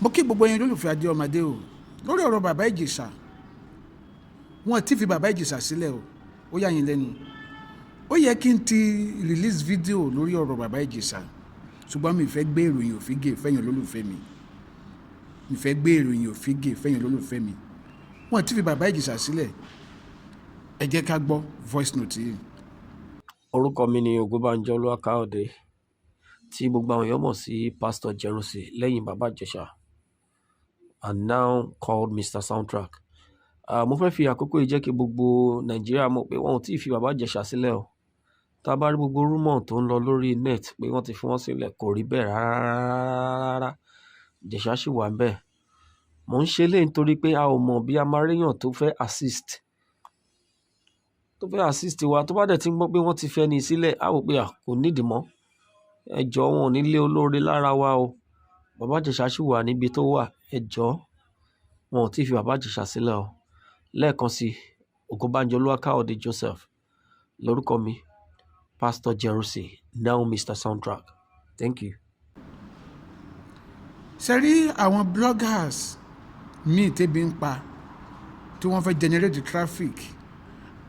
mo kí gbogbo yín lólùfẹ́ adé ọmọdé o lórí ọ̀rọ̀ bàbá Ìjẹ̀ṣà. Wọ́n ti fi bàbá Ìjẹ̀ṣà sílẹ̀ o, ó yà yín lẹ́nu. Ó yẹ kí n ti release video lórí ọ̀rọ̀ bàbá Ìjẹ̀ṣà, ṣùgbọ́n mi fẹ́ gbé ìròyìn òfígè fẹ́yìn olólùfẹ́ mi. Mi fẹ́ gbé ìròyìn òfígè fẹ́yìn olólùfẹ́ mi. Wọ́n ti fi bàbá Ìjẹ̀ṣà sílẹ̀. Ẹ jẹ́ ká gbọ́ voice note yìí. Orúkọ mi ni Ògúnbánjọ Olúwakáòdé, tí gbogbo àwọn èèyàn mọ̀ sí Pastor Jerusi lẹ́yìn bàbá Ìjẹ̀ṣà, and now called Mr. Soundtrack. Mo fẹ́ fi àkókò yìí jẹ́ kí gbogbo Nàìjíríà mọ̀ pé wọn ò tí ì fi bàbá Ìjẹ̀ṣà sílẹ̀ o. Tá a bá rí gbogbo rúmọ̀ tó ń lọ lórí net pé wọ́n ti fi wọ́n sílẹ̀, kò rí bẹ́ẹ̀ rárá. Ìjẹ̀ṣà ṣì wà ńbẹ̀. Mò ń ṣe eléyìí nítorí pé a ò mọ̀ bí a máa réyàn tó fẹ́ assist wa. Tó bá dẹ̀ ti ń gbọ́ pé wọ́n ti fẹ́ ní sílẹ̀, a wò pé kò nídìí mọ́. Ẹ jọ̀ọ́, wọn ò ní lé olóore lára wa o. Bàbá Ìjẹ̀ṣà ṣì wà níbi tó wà. Ẹ jọ̀ọ́, wọn ò tí ì fi bàbá Ìjẹ̀ṣà sílẹ̀ o. Lẹ́ẹ̀kan sí, Ògúnbánjọ Olúwakáòdé Joseph lórúkọ mi, Pastor Jerusi, now Mr. Soundtrack. Thank you. Ṣé rí àwọn bloggers míì tẹ́bi ń pa tí wọ́n fẹ́ generate traffic,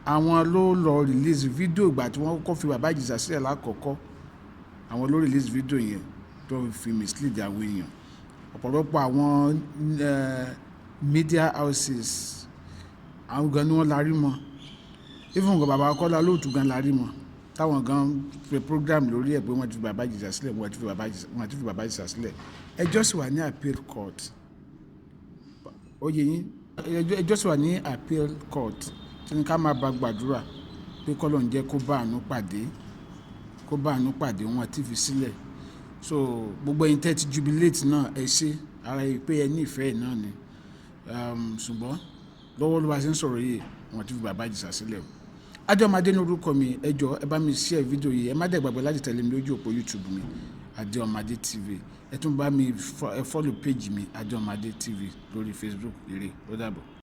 àwọn ló lọ release video ìgbà tí wọ́n kọ́ fi bàbá Ìjẹ̀ṣà sílẹ̀ lákọ̀ọ́kọ́. Àwọn ló release video yẹn tó fi mislead àwọn èèyàn. Ọ̀pọ̀lọpọ̀ àwọn media houses, àwọn gan ni wọ́n larí mọ́. Even gan bàbá Kọ́lá Olóòtú gan larí mọ́, táwọn gan pe program lórí ẹ̀ pé wọ́n ti fi bàbá Ìjẹ̀ṣà sílẹ̀, wọ́n ti fi bàbá Ìjẹ̀ṣà sílẹ̀. Ẹjọ́ sì wà ní appeal court. Ó yé yín, ẹjọ́ sì wà ní appeal court tí ní ká máa bá gbàdúrà pé k'Ọlọ́run jẹ́ kó bá àánú pàdé, wọn ti fi sílẹ̀. So gbogbo ẹ̀yin tẹ́ ti jubilate náà, ẹ ṣé, ara yìí pé ẹ ní ìfẹ́ náà ni. Ṣùgbọ́n lọ́wọ́ ló bá ṣe ń sọ̀rọ̀ yìí, wọn ti fi bàbá Ìjẹ̀ṣà sílẹ̀ o. Adéọmọdé ní orúkọ mi. Ẹ jọ̀ọ́, ẹ bá mi share fídíò yìí. Ẹ má dẹ̀ gbàgbé láti tẹ̀lé mi lójú òpó YouTube mi, Adéọmọdé TV. Ẹ tún bá mi follow page mi, Adéọmọdé TV, lórí Facebook. Ire, ó dàbọ̀.